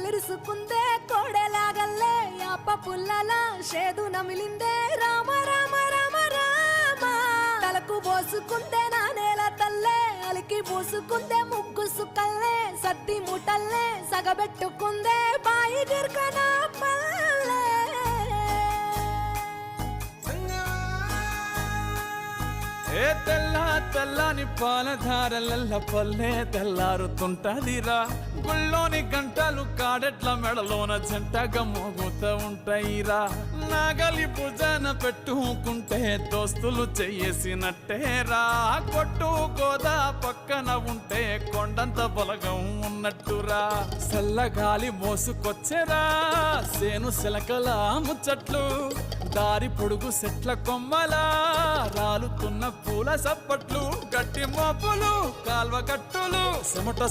కళ్ళిరుసుకుందే కోడెలాగల్లే యాప పుల్లల షేదు నమిలిందే రామ రామ రామ రామ తలకు పోసుకుందే నా నేల తల్లే అలికి పూసుకుందే ముగ్గు సుక్కల్లే సత్తి ముటల్లే సగబెట్టుకుందే బాయి గిర్కన పల్లె ఏ తెల్ల తెల్లని పాలధారలల్ల పల్లె తెల్లారుతుంటదిరా గుళ్ళోని గంటలు కాడెట్ల మెడలోన జంటగా మోగుతూ ఉంటాయిరా నాగలి భుజాన పెట్టుకుంటే దోస్తులు చెయ్యేసినట్టేరా కొట్టు గోదా పక్కన ఉంటే కొండంత బలగం ఉన్నట్టురా చల్లగాలి మోసుకొచ్చెరా సేను శిలకల ముచ్చట్లు దారి పొడుగు సెట్ల కొమ్మలా రాలుతున్న పూల సప్పట్లు గట్టి మోపులు కాల్వ కట్టులు చెమట